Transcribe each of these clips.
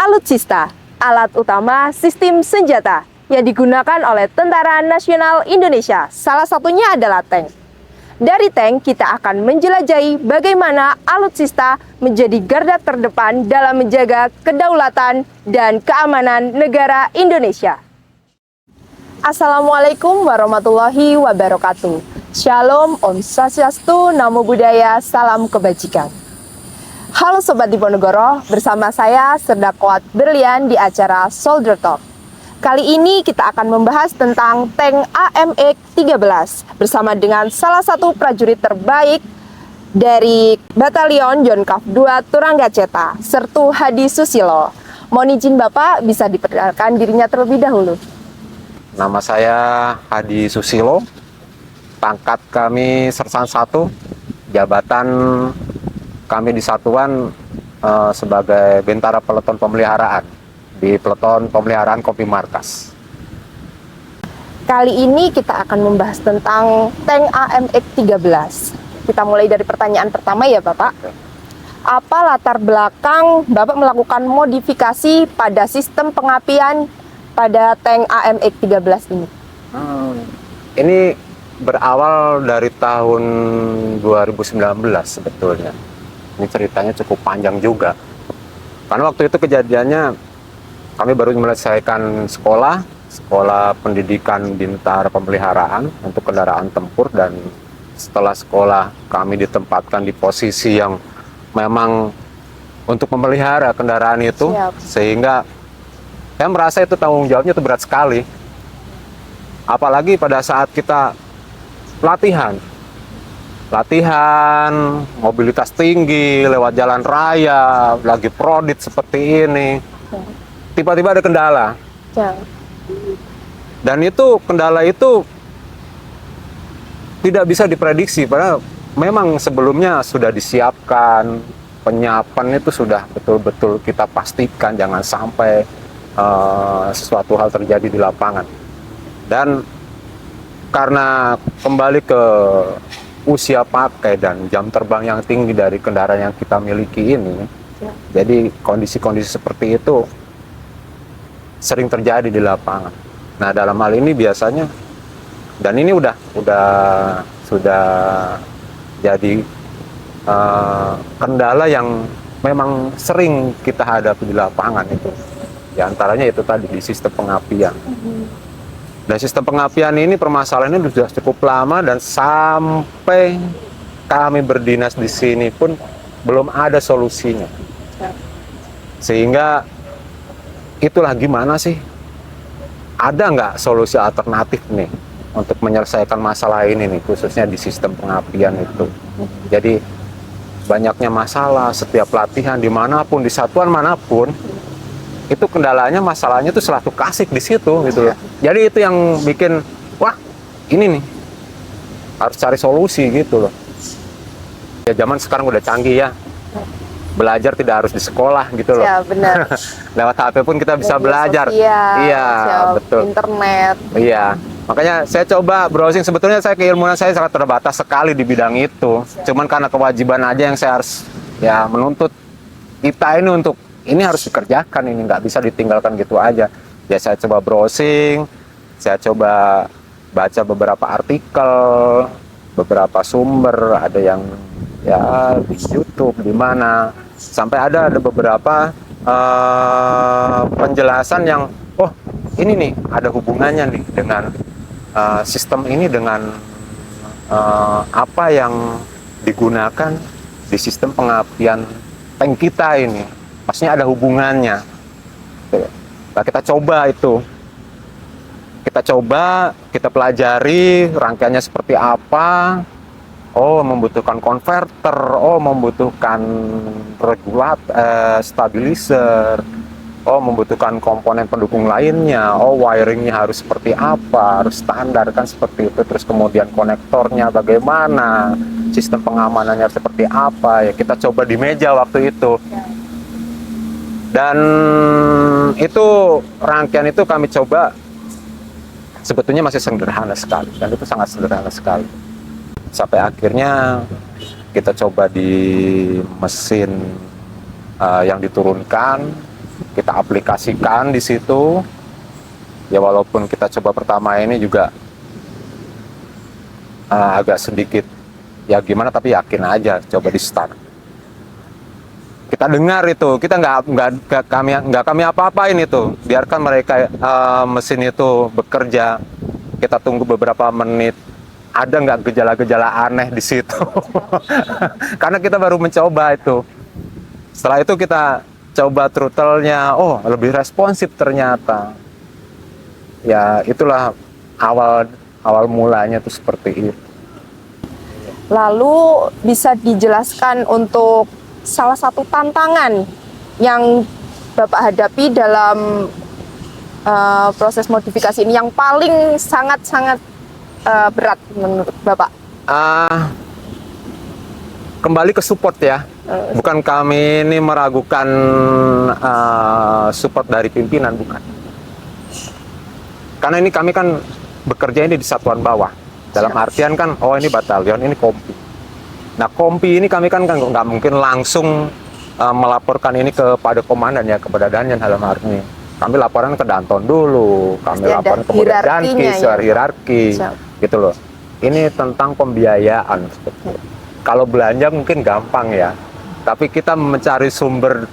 Alutsista, alat utama sistem senjata yang digunakan oleh Tentara Nasional Indonesia. Salah satunya adalah tank. Dari tank, kita akan menjelajahi bagaimana alutsista menjadi garda terdepan dalam menjaga kedaulatan dan keamanan negara Indonesia. Assalamualaikum warahmatullahi wabarakatuh. Shalom, Om Swastiastu, Namo Buddhaya, salam kebajikan. Halo Sobat Diponegoro, bersama saya Serda Kuat Berlian di acara Soldier Talk. Kali ini kita akan membahas tentang tank AMX-13 bersama dengan salah satu prajurit terbaik dari Batalion Jonkaf 2 Turanggaceta, Sertu Hadi Susilo. Mohon izin Bapak bisa diperkenalkan dirinya terlebih dahulu. Nama saya Hadi Susilo, pangkat kami Sersan 1, jabatan kami di satuan sebagai Bintara Peleton Pemeliharaan di Peleton Pemeliharaan Kopi Markas. Kali ini kita akan membahas tentang tank AMX-13. Kita mulai dari pertanyaan pertama ya Bapak. Apa latar belakang Bapak melakukan modifikasi pada sistem pengapian pada tank AMX-13 ini? Ini berawal dari tahun 2019 sebetulnya. Ini ceritanya cukup panjang juga. Karena waktu itu kejadiannya kami baru menyelesaikan sekolah pendidikan Bintara Pemeliharaan untuk kendaraan tempur, dan setelah sekolah kami ditempatkan di posisi yang memang untuk memelihara kendaraan itu. Siap. Sehingga saya merasa itu tanggung jawabnya itu berat sekali. Apalagi pada saat kita latihan, mobilitas tinggi, lewat jalan raya, lagi prodit seperti ini. Tiba-tiba ada kendala. Ya. Dan itu kendala itu tidak bisa diprediksi, padahal memang sebelumnya sudah disiapkan, penyiapan itu sudah betul-betul kita pastikan jangan sampai sesuatu hal terjadi di lapangan. Dan karena kembali ke usia pakai dan jam terbang yang tinggi dari kendaraan yang kita miliki ini, ya. Jadi kondisi-kondisi seperti itu sering terjadi di lapangan. Nah, dalam hal ini biasanya, dan ini sudah jadi kendala yang memang sering kita hadapi di lapangan itu. Di antaranya itu tadi di sistem pengapian. Dan sistem pengapian ini permasalahannya sudah cukup lama, dan sampai kami berdinas di sini pun belum ada solusinya. Sehingga itulah gimana sih? Ada nggak solusi alternatif nih untuk menyelesaikan masalah ini nih, khususnya di sistem pengapian itu. Jadi banyaknya masalah setiap latihan dimanapun, di satuan manapun, itu kendalanya, masalahnya itu selalu kasih di situ gitu loh. Jadi itu yang bikin, wah ini nih harus cari solusi gitu loh. Ya zaman sekarang udah canggih ya. Belajar tidak harus di sekolah gitu loh. Ya, benar. Lewat HP pun kita bisa belajar. Iya, betul. Internet. Iya. Makanya saya coba browsing, sebetulnya saya keilmuan saya sangat terbatas sekali di bidang itu. Cuman karena kewajiban aja yang saya harus ya menuntut kita ini untuk ini harus dikerjakan, ini nggak bisa ditinggalkan gitu aja. Ya saya coba browsing, saya coba baca beberapa artikel, beberapa sumber, ada yang ya di YouTube, di mana sampai ada beberapa penjelasan yang oh ini nih ada hubungannya nih dengan sistem ini dengan apa yang digunakan di sistem pengapian tank kita ini, pastinya ada hubungannya. Nah, kita coba itu, kita pelajari rangkaiannya seperti apa. Oh, membutuhkan konverter, oh membutuhkan stabilizer, oh membutuhkan komponen pendukung lainnya, oh wiringnya harus seperti apa, harus standar kan seperti itu. Terus kemudian konektornya bagaimana, sistem pengamanannya seperti apa, ya kita coba di meja waktu itu. Dan itu rangkaian itu kami coba sebetulnya masih sederhana sekali, dan itu sangat sederhana sekali. Sampai akhirnya kita coba di mesin yang diturunkan, kita aplikasikan di situ. Ya walaupun kita coba pertama ini juga agak sedikit ya gimana, tapi yakin aja, coba di start. Kita dengar itu, kita nggak kami apa-apain itu, biarkan mereka mesin itu bekerja. Kita tunggu beberapa menit, ada nggak gejala-gejala aneh di situ? Karena kita baru mencoba itu. Setelah itu kita coba throttle-nya, oh lebih responsif ternyata. Ya itulah awal mulanya tuh seperti itu. Lalu bisa dijelaskan untuk salah satu tantangan yang Bapak hadapi dalam proses modifikasi ini yang paling sangat-sangat berat menurut Bapak? Kembali ke support ya. Bukan kami ini meragukan support dari pimpinan, bukan. Karena ini kami kan bekerja ini di satuan bawah. Dalam artian kan, oh ini batalion, ini kompi. Nah kompi ini kami kan nggak mungkin langsung melaporkan ini kepada komandan ya, kepada Danjen dalam arti ini. Kami laporan ke Danton dulu, kami laporan ke Dankis, hierarki, gitu loh. Ini tentang pembiayaan. Kalau belanja mungkin gampang ya, tapi kita mencari sumber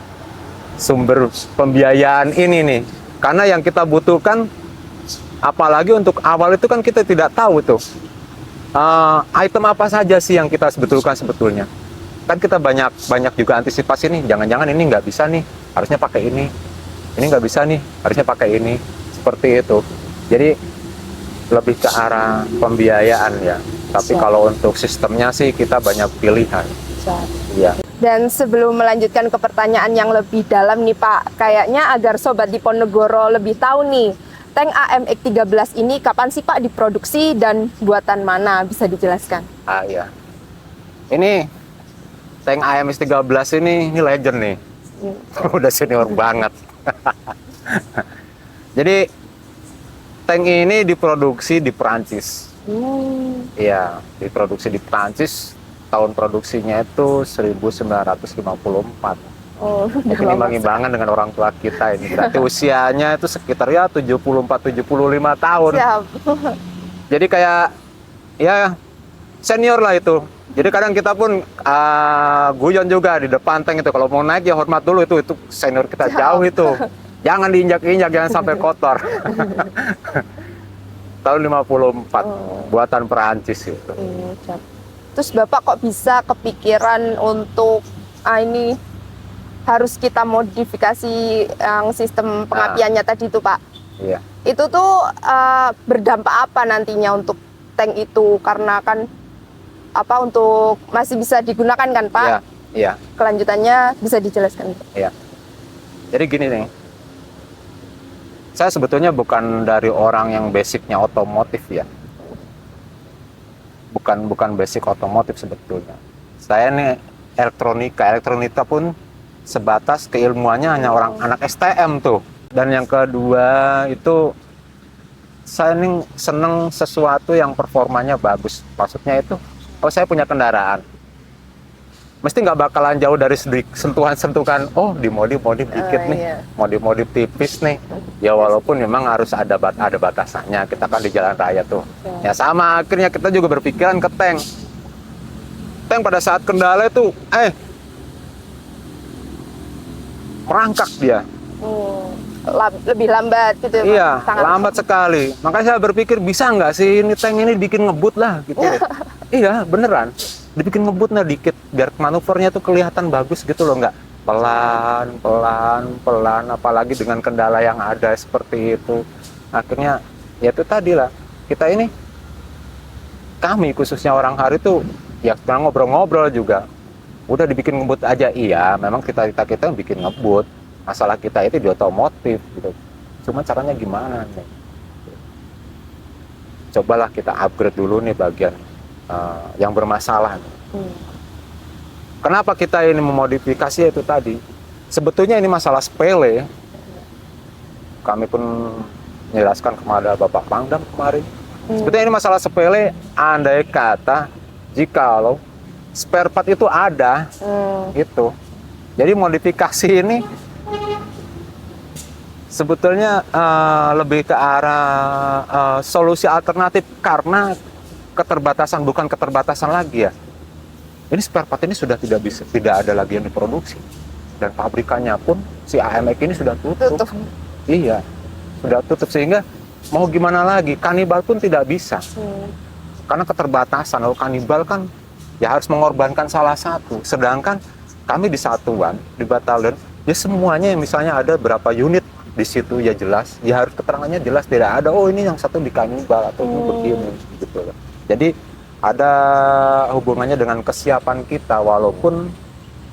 pembiayaan ini nih. Karena yang kita butuhkan, apalagi untuk awal itu kan kita tidak tahu tuh item apa saja sih yang kita sebetulnya. Kan kita banyak juga antisipasi nih, jangan-jangan ini nggak bisa nih, harusnya pakai ini nggak bisa nih, harusnya pakai ini, seperti itu. Jadi lebih ke arah pembiayaan ya. Tapi kalau untuk sistemnya sih kita banyak pilihan. Iya. Dan sebelum melanjutkan ke pertanyaan yang lebih dalam nih Pak, kayaknya agar Sobat Diponegoro lebih tahu nih, tank AMX13 ini kapan sih Pak diproduksi dan buatan mana, bisa dijelaskan? Iya. Ini tank AMX13 ini legend nih. Udah senior banget. Jadi tank ini diproduksi di Perancis. Iya, diproduksi di Perancis. Tahun produksinya itu 1954. Oh, Imbang-imbangan dengan orang tua kita ini. Berarti usianya itu sekitar ya 74-75 tahun. Siap. Jadi kayak ya senior lah itu. Jadi kadang kita pun guyon juga di depan tank itu. Kalau mau naik ya hormat dulu, itu senior kita jauh itu. Jangan diinjak-injak, jangan sampai kotor. Tahun 54, buatan Perancis itu. Terus Bapak kok bisa kepikiran untuk ini harus kita modifikasi yang sistem pengapiannya tadi itu Pak? Iya. Itu tuh berdampak apa nantinya untuk tank itu? Karena kan untuk masih bisa digunakan kan Pak? Iya. Iya. Kelanjutannya bisa dijelaskan? Iya. Jadi gini nih, saya sebetulnya bukan dari orang yang basicnya otomotif ya. Bukan basic otomotif sebetulnya. Saya nih elektronika pun sebatas keilmuannya hanya orang anak STM tuh. Dan yang kedua itu saya nih seneng sesuatu yang performanya bagus. Maksudnya itu, kalau saya punya kendaraan, mesti nggak bakalan jauh dari sentuhan-sentuhan. Oh, dimodif dikit nih, modif tipis nih. Ya walaupun memang harus ada batasannya. Kita kan di jalan raya tuh. Ya sama, akhirnya kita juga berpikiran ke tank. Tank pada saat kendala itu, merangkak dia. Lebih lambat gitu ya Pak? Iya, lambat sekali. Makanya saya berpikir, bisa nggak sih ini tank ini bikin ngebut lah gitu. Iya, beneran. Dibikin ngebut nah dikit, biar manuvernya tuh kelihatan bagus gitu loh, nggak pelan, apalagi dengan kendala yang ada seperti itu. Akhirnya, ya itu tadi lah, kami khususnya orang hari tuh, ya ngobrol-ngobrol juga. Udah dibikin ngebut aja, iya, memang kita bikin ngebut. Masalah kita itu di otomotif gitu. Cuma caranya gimana nih? Cobalah kita upgrade dulu nih bagian yang bermasalah. Kenapa kita ini memodifikasi itu tadi? Sebetulnya ini masalah sepele. Kami pun menjelaskan kepada Bapak Pangdam kemarin. Sebetulnya ini masalah sepele, andai kata jikalau spare part itu ada, itu. Jadi modifikasi ini Sebetulnya lebih ke arah solusi alternatif karena keterbatasan, bukan keterbatasan lagi ya. Ini spare part ini sudah tidak ada lagi yang diproduksi dan pabrikannya pun si AMX ini sudah tutup. Iya, sudah tutup sehingga mau gimana lagi, kanibal pun tidak bisa karena keterbatasan. Lalu kanibal kan ya harus mengorbankan salah satu, sedangkan kami di satuan, di batalion ya semuanya, misalnya ada berapa unit di situ ya jelas, ya harus keterangannya jelas, tidak ada oh ini yang satu di kanibal atau ini begini gitu loh. Jadi ada hubungannya dengan kesiapan kita, walaupun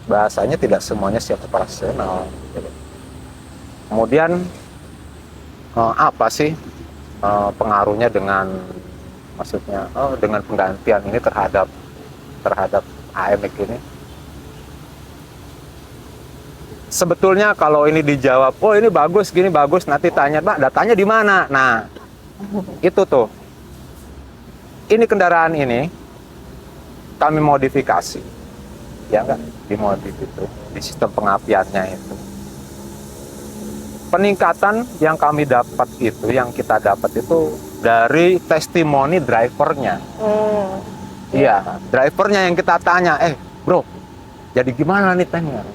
bahasanya tidak semuanya siap operasional. Kemudian apa sih pengaruhnya dengan, maksudnya dengan penggantian ini terhadap AMX ini? Sebetulnya kalau ini dijawab, oh ini bagus, gini bagus, nanti tanya, Pak, datanya di mana? Nah, itu tuh. Ini kendaraan ini kami modifikasi, ya enggak, dimodif itu di sistem pengapiannya itu. Peningkatan yang kami dapat itu, yang kita dapat itu dari testimoni drivernya. Iya, drivernya yang kita tanya, bro, jadi gimana nih tanknya?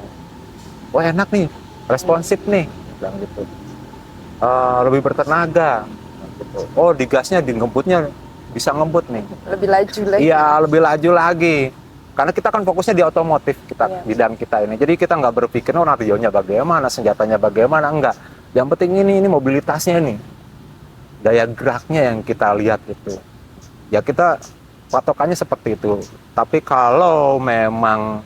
Oh enak nih, responsif nih, bilang gitu. Lebih bertenaga. Gitu. Oh di gasnya, di ngebutnya bisa ngebut nih. Lebih laju lagi. Iya, lebih laju lagi. Karena kita kan fokusnya di otomotif, bidang kita ini. Jadi kita nggak berpikir, oh radionya bagaimana, senjatanya bagaimana, enggak. Yang penting ini mobilitasnya nih. Daya geraknya yang kita lihat itu. Ya kita patokannya seperti itu. Tapi kalau memang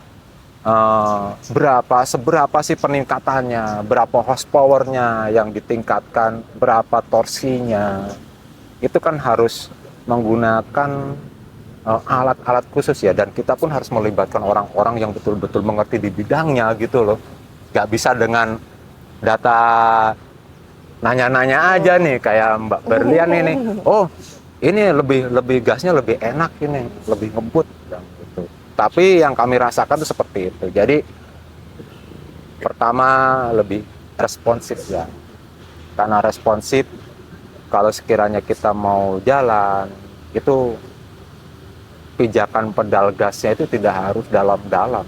seberapa sih peningkatannya, berapa horsepowernya yang ditingkatkan, berapa torsinya, itu kan harus menggunakan alat-alat khusus ya, dan kita pun harus melibatkan orang-orang yang betul-betul mengerti di bidangnya gitu loh. Gak bisa dengan data nanya-nanya aja nih kayak Mbak Berlian ini, oh ini lebih gasnya lebih enak, ini lebih ngebut gitu. Tapi yang kami rasakan itu seperti itu. Jadi pertama lebih responsif ya, karena responsif kalau sekiranya kita mau jalan itu pijakan pedal gasnya itu tidak harus dalam-dalam.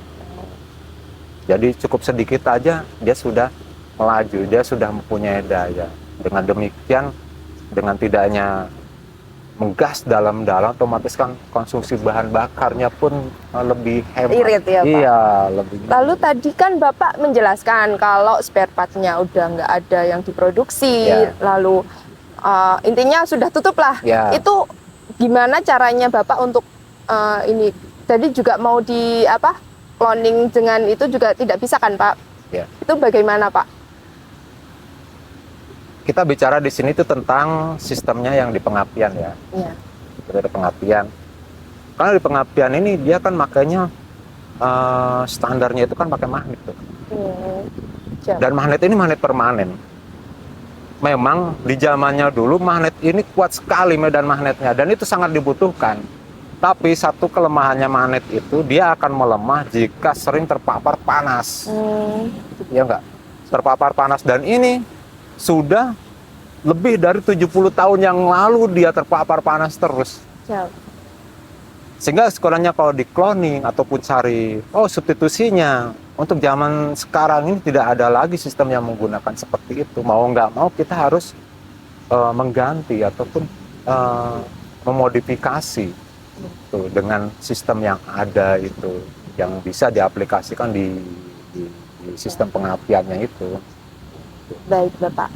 Jadi cukup sedikit aja dia sudah melaju, dia sudah mempunyai daya. Dengan demikian, dengan tidaknya menggas dalam-dalam, otomatis kan konsumsi bahan bakarnya pun lebih hemat. Irit ya Pak? Iya, lebih. Lalu tadi kan Bapak menjelaskan kalau spare part-nya udah nggak ada yang diproduksi, lalu intinya sudah tutup lah. Itu gimana caranya Bapak untuk ini? Tadi juga mau cloning dengan itu juga tidak bisa kan Pak? Itu bagaimana Pak? Kita bicara di sini itu tentang sistemnya yang di pengapian ya. Dari pengapian. Karena di pengapian ini dia kan makanya standarnya itu kan pakai magnet tuh. Dan magnet ini magnet permanen. Memang di zamannya dulu magnet ini kuat sekali medan magnetnya dan itu sangat dibutuhkan. Tapi satu kelemahannya magnet itu dia akan melemah jika sering terpapar panas. Ya enggak? Terpapar panas, dan ini sudah lebih dari 70 tahun yang lalu dia terpapar panas terus. Sehingga sekolahnya kalau di cloning ataupun cari substitusinya, untuk zaman sekarang ini tidak ada lagi sistem yang menggunakan seperti itu. Mau nggak mau kita harus mengganti ataupun memodifikasi itu dengan sistem yang ada itu, yang bisa diaplikasikan di sistem pengapiannya itu. Baik Bapak.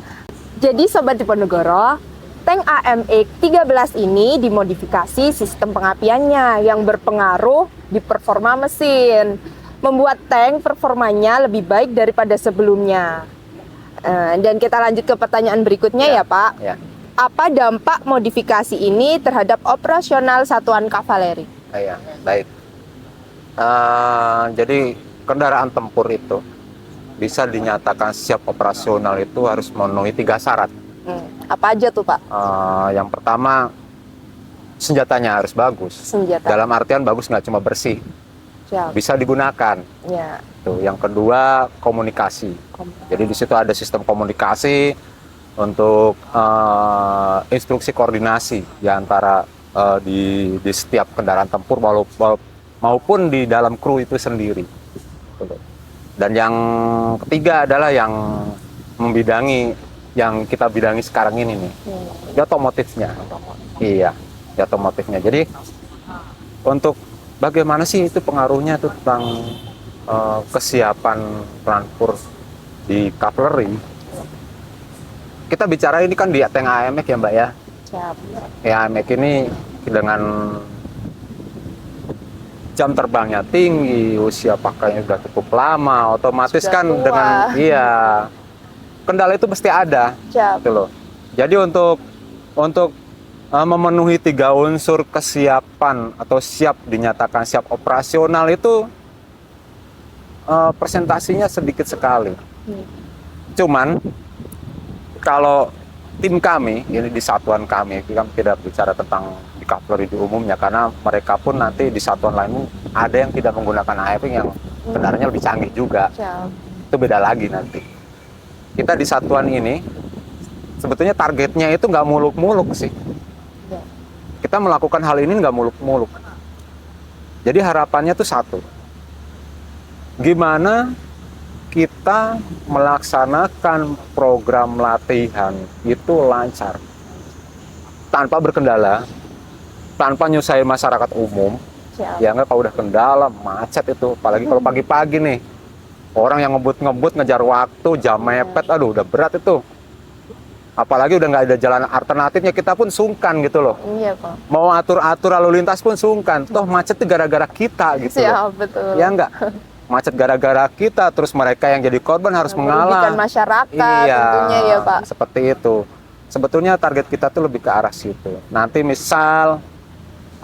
Jadi Sobat Diponegoro, tank AMX 13 ini dimodifikasi sistem pengapiannya yang berpengaruh di performa mesin, membuat tank performanya lebih baik daripada sebelumnya. Dan kita lanjut ke pertanyaan berikutnya ya Pak. Apa dampak modifikasi ini terhadap operasional satuan kavaleri? Baik. Jadi kendaraan tempur itu bisa dinyatakan siap operasional itu harus memenuhi 3 syarat. Apa aja tuh Pak? Yang pertama, senjatanya harus bagus. Dalam artian bagus nggak cuma bersih, Siap. bisa digunakan. Ya. Tuh, yang kedua komunikasi. Jadi di situ ada sistem komunikasi untuk instruksi koordinasi di antara di setiap kendaraan tempur maupun di dalam kru itu sendiri. Dan yang ketiga adalah yang membidangi yang kita bidangi sekarang ini nih, di otomotifnya. Iya, di otomotifnya. Jadi untuk bagaimana sih itu pengaruhnya tuh tentang kesiapan transport di kavaleri. Kita bicara ini kan di tank AMX ya Mbak ya. Siap. AMX ini dengan jam terbangnya tinggi, usia pakainya sudah cukup lama, otomatis Sudah kan tua. dengan kendala itu pasti ada. Siap. Gitu loh. Jadi untuk memenuhi 3 unsur kesiapan atau siap dinyatakan siap operasional itu presentasinya sedikit sekali. Cuman kalau tim kami ini di satuan kami tidak bicara tentang di kavaleri di umumnya, karena mereka pun nanti di satuan lain ada yang tidak menggunakan AFX yang kendaraannya lebih canggih juga. Siap. Itu beda lagi nanti. Kita di satuan ini sebetulnya targetnya itu nggak muluk-muluk sih. Ya. Kita melakukan hal ini nggak muluk-muluk. Jadi harapannya tuh satu. Gimana kita melaksanakan program latihan itu lancar, tanpa berkendala, tanpa nyusahin masyarakat umum. Siap. Ya nggak, kalau udah kendala, macet itu. Apalagi kalau pagi-pagi nih, orang yang ngebut-ngebut ngejar waktu, jam mepet, aduh udah berat itu. Apalagi udah nggak ada jalan alternatifnya, kita pun sungkan gitu loh. Iya Pak. Mau atur-atur lalu lintas pun sungkan. Toh macet itu gara-gara kita gitu loh. Siap, betul. Ya enggak? Macet gara-gara kita, terus mereka yang jadi korban harus mengalah. Merugikan masyarakat Iya, tentunya ya Pak. seperti itu. Sebetulnya target kita tuh lebih ke arah situ. Nanti misal,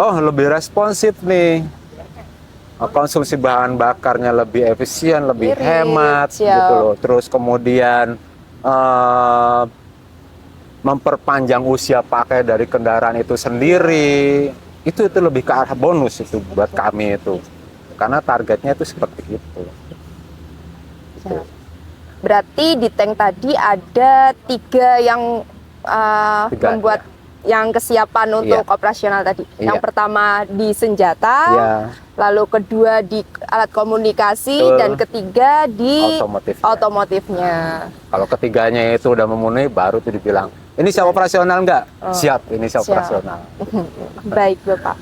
lebih responsif nih, konsumsi bahan bakarnya lebih efisien, lebih Irit, hemat, siap. gitu loh. Terus kemudian memperpanjang usia pakai dari kendaraan itu sendiri. Itu lebih ke arah bonus itu buat kami itu. Karena targetnya itu seperti itu. Siap. Berarti di tank tadi ada 3 yang 3, membuat yang kesiapan untuk operasional tadi. Iya. Yang pertama di senjata, Ya, lalu kedua di alat komunikasi, Betul. dan ketiga di otomotif. otomotifnya. Kalau ketiganya itu udah memenuhi, baru tuh dibilang, ini siap operasional nggak? Siap, ini siap Siap. operasional. Baik Bapak.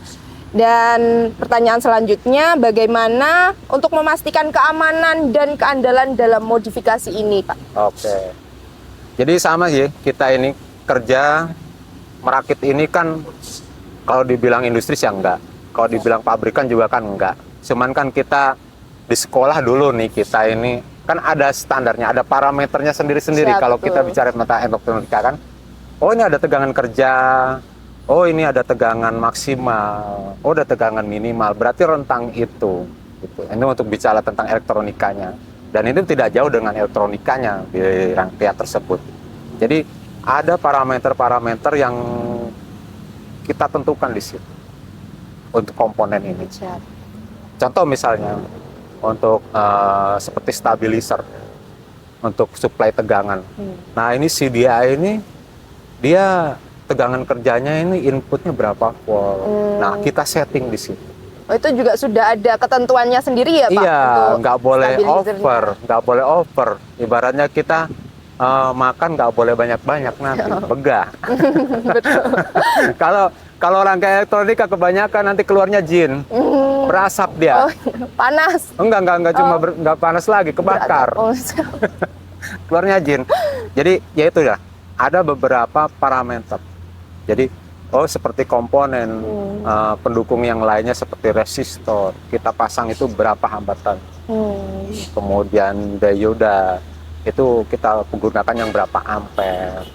Dan pertanyaan selanjutnya, bagaimana untuk memastikan keamanan dan keandalan dalam modifikasi ini Pak? Oke. Jadi sama sih, kita ini kerja merakit ini kan, kalau dibilang industri sih enggak. Kalau dibilang pabrikan juga kan enggak. Cuman kan kita di sekolah dulu nih, kita ini kan ada standarnya, ada parameternya sendiri-sendiri. Siap, Kalau betul. kita bicara tentang elektronika kan, oh ini ada tegangan kerja, oh ini ada tegangan maksimal, oh ada tegangan minimal, berarti rentang itu. Gitu. Ini untuk bicara tentang elektronikanya. Dan itu tidak jauh dengan elektronikanya di rangkaian tersebut. Jadi ada parameter-parameter yang kita tentukan di situ untuk komponen ini. Siap. Contoh misalnya untuk seperti stabilizer untuk suplai tegangan. Nah ini CDI ini dia tegangan kerjanya ini inputnya berapa volt. Nah kita setting di situ. Oh, itu juga sudah ada ketentuannya sendiri ya Pak? Iya, untuk nggak boleh stabilizernya? over, nggak boleh over. Ibaratnya kita makan nggak boleh banyak-banyak nanti, begah. Betul. Kalau rangkaian elektronika kebanyakan nanti keluarnya jin, berasap dia. Oh, panas. Enggak cuma nggak panas lagi, kebakar. Oh, Keluarnya jin. Jadi ya itu ya, ada beberapa parameter. Jadi seperti komponen pendukung yang lainnya seperti resistor, kita pasang itu berapa hambatan. Kemudian dioda itu kita menggunakan yang berapa ampere.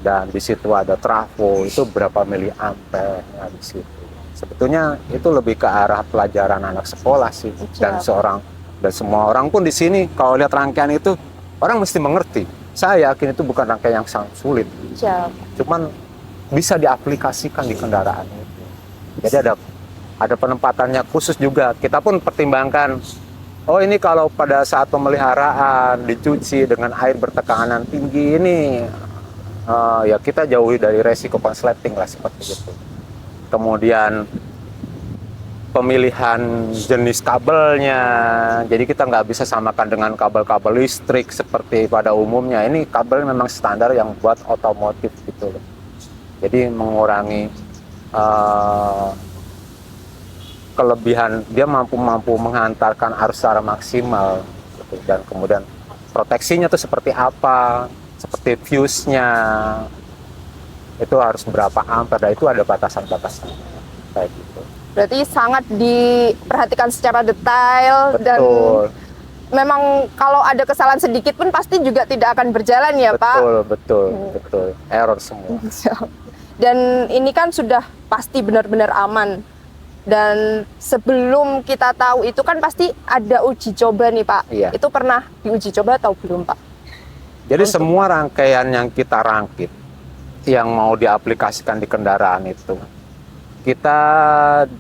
Dan di situ ada trafo itu berapa miliampere ya, di situ. Sebetulnya itu lebih ke arah pelajaran anak sekolah sih. Dan semua orang pun di sini kalau lihat rangkaian itu orang mesti mengerti. Saya yakin itu bukan rangkaian yang sangat sulit. Cuman bisa diaplikasikan di kendaraan itu. Jadi ada ada penempatannya khusus juga. Kita pun pertimbangkan, oh ini kalau pada saat pemeliharaan dicuci dengan air bertekanan tinggi ini, ya kita jauhi dari resiko konsleting lah seperti itu. Kemudian pemilihan jenis kabelnya, jadi kita nggak bisa samakan dengan kabel-kabel listrik seperti pada umumnya. Ini kabel memang standar yang buat otomotif gitu loh. Jadi mengurangi kelebihan, dia mampu menghantarkan arus secara maksimal gitu. Dan kemudian proteksinya tuh seperti apa, seperti fuse-nya itu harus berapa ampere, itu ada batasan-batasan kayak gitu. Berarti sangat diperhatikan secara detail. Betul. Dan memang kalau ada kesalahan sedikit pun pasti juga tidak akan berjalan ya Pak. Betul, error semua. Dan ini kan sudah pasti benar-benar aman. Dan sebelum kita tahu itu kan pasti ada uji coba nih Pak. Iya. Itu pernah diuji coba atau belum Pak? Jadi semua rangkaian yang kita rangkit, yang mau diaplikasikan di kendaraan itu, kita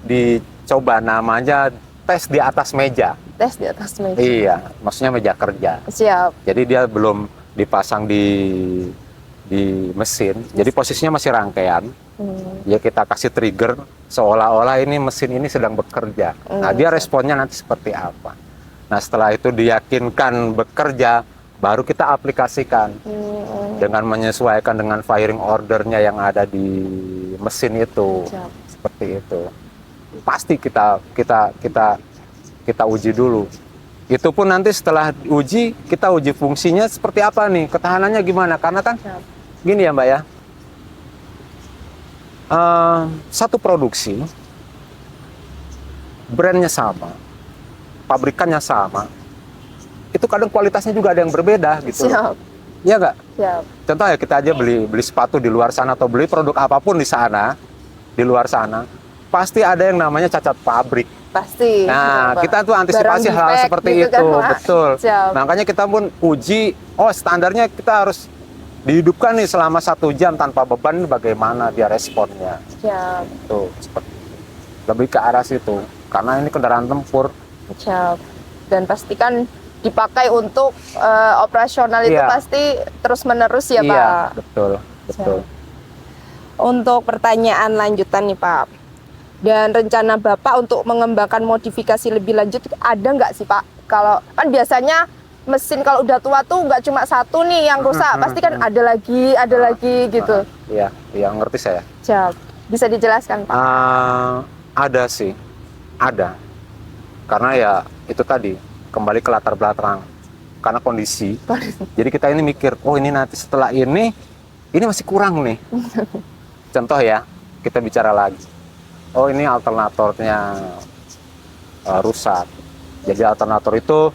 dicoba, namanya tes di atas meja. Tes di atas meja. Iya, maksudnya meja kerja. Siap. Jadi dia belum dipasang di mesin, jadi posisinya masih rangkaian. Ya kita kasih trigger seolah-olah ini mesin ini sedang bekerja. Nah dia responnya nanti seperti apa. Nah setelah itu diyakinkan bekerja, baru kita aplikasikan dengan menyesuaikan dengan firing ordernya yang ada di mesin itu. Siap. Seperti itu. Pasti kita uji dulu. Itu pun nanti setelah uji, kita uji fungsinya seperti apa nih, ketahanannya gimana. Karena kan gini ya Mbak ya, satu produksi, brandnya sama, pabrikannya sama, itu kadang kualitasnya juga ada yang berbeda gitu. Siap. Iya nggak? Siap. Contoh ya, kita aja beli sepatu di luar sana atau beli produk apapun di sana, di luar sana, pasti ada yang namanya cacat pabrik. Pasti. Nah, Pak. kita tuh antisipasi Barang hal defect seperti gitu itu, kan, Pak. betul. Siap. Makanya kita pun uji, oh standarnya kita harus dihidupkan nih selama 1 jam tanpa beban, bagaimana dia responnya. Siap. Tuh, seperti itu. Lebih ke arah situ, karena ini kendaraan tempur. Siap. Dan pastikan dipakai untuk operasional itu Iya. pasti terus-menerus ya Iya, Pak. betul. Untuk pertanyaan lanjutan nih Pak. Dan rencana Bapak untuk mengembangkan modifikasi lebih lanjut ada nggak sih Pak? Kalau kan biasanya mesin kalau udah tua tuh nggak cuma satu nih yang rusak, pasti kan ada lagi gitu. Iya, ngerti saya. Siap. Bisa dijelaskan Pak? Ada sih, ada. Karena ya itu tadi, kembali ke latar belakang. Karena kondisi. Jadi kita ini mikir, oh ini nanti setelah ini masih kurang nih. Contoh ya, kita bicara lagi. Oh ini alternatornya rusak. Jadi alternator itu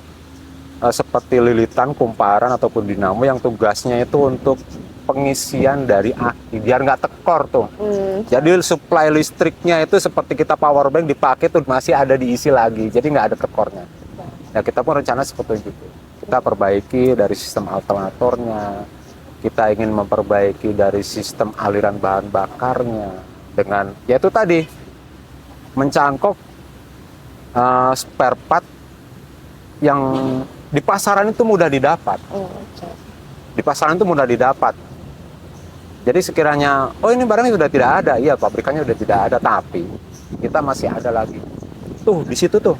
seperti lilitan, kumparan ataupun dinamo yang tugasnya itu untuk pengisian dari aki biar nggak tekor tuh. Jadi supply listriknya itu seperti kita power bank dipakai tuh masih ada diisi lagi. Jadi nggak ada tekornya. Nah kita pun rencana seperti itu. Kita perbaiki dari sistem alternatornya. Kita ingin memperbaiki dari sistem aliran bahan bakarnya dengan yaitu tadi mencangkok spare part yang di pasaran itu mudah didapat. Di pasaran itu mudah didapat. Jadi sekiranya, oh ini barangnya sudah tidak ada, iya pabrikannya sudah tidak ada, tapi kita masih ada lagi. Tuh di situ tuh.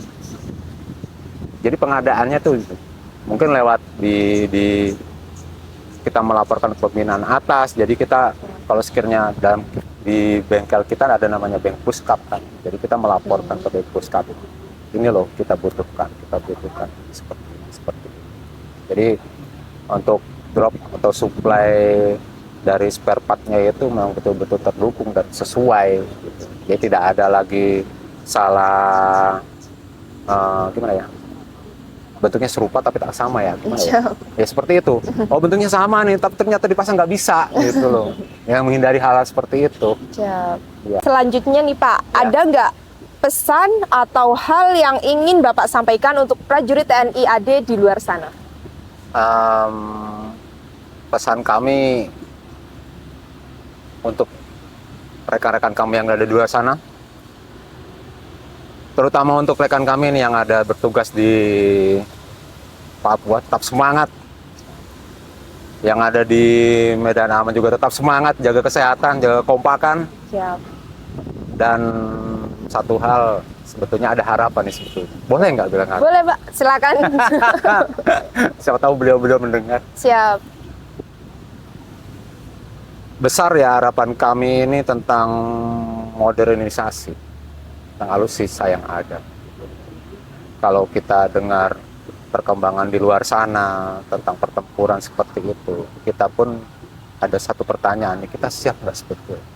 Jadi pengadaannya tuh mungkin lewat di kita melaporkan pembinaan atas. Jadi kita kalau sekiranya di bengkel kita ada namanya bank puskap kan. Jadi kita melaporkan ke bank puskap. Ini loh kita butuhkan seperti itu. Jadi untuk drop atau supply dari spare partnya itu memang betul-betul terdukung dan sesuai. Gitu. Jadi tidak ada lagi salah gimana ya? Bentuknya serupa tapi tak sama ya, gimana ya? Ya seperti itu. Oh bentuknya sama nih, tapi ternyata dipasang nggak bisa gitu loh. Yang menghindari hal seperti itu. Siap. Ya. Selanjutnya nih Pak, ada nggak pesan atau hal yang ingin Bapak sampaikan untuk prajurit TNI AD di luar sana? Pesan kami untuk rekan-rekan kami yang ada di luar sana, terutama untuk rekan kami nih yang ada bertugas di Papua, tetap semangat. Yang ada di Medan Aman juga tetap semangat, jaga kesehatan, jaga kekompakan. Siap. Dan satu hal, sebetulnya ada harapan nih sebetulnya. Boleh nggak bilang harapan? Boleh, Pak. Silakan. Siapa tahu beliau-beliau mendengar. Siap. Besar ya harapan kami ini tentang modernisasi, tentang alutsista yang ada. Kalau kita dengar perkembangan di luar sana tentang pertempuran seperti itu, kita pun ada satu pertanyaan, kita siap nggak sebetulnya?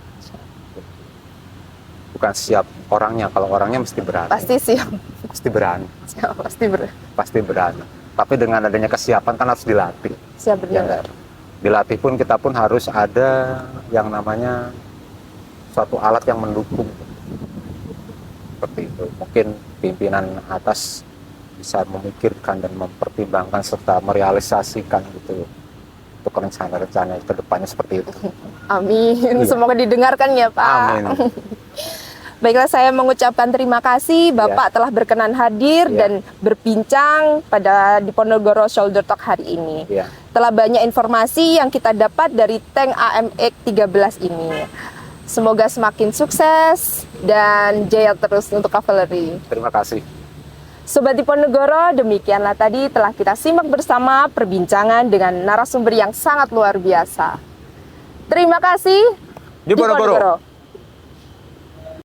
Bukan siap orangnya, kalau orangnya mesti berani. Pasti siap. Pasti berani. Siap, Pasti berani. Tapi dengan adanya kesiapan kan harus dilatih. Siap Ya benar. nggak? Dilatih pun kita pun harus ada yang namanya suatu alat yang mendukung. Seperti itu. Mungkin pimpinan atas bisa memikirkan dan mempertimbangkan serta merealisasikan gitu untuk rencana-rencana ke depannya seperti itu. Amin. Iya. Semoga didengarkan ya, Pak. Amin. Baiklah, saya mengucapkan terima kasih Bapak telah berkenan hadir Iya. dan berbincang pada Diponegoro Shoulder Talk hari ini. Iya. Telah banyak informasi yang kita dapat dari tank AMX-13 ini. Semoga semakin sukses dan jaya terus untuk kavaleri. Terima kasih. Sobat Diponegoro, demikianlah tadi telah kita simak bersama perbincangan dengan narasumber yang sangat luar biasa. Terima kasih Diponegoro.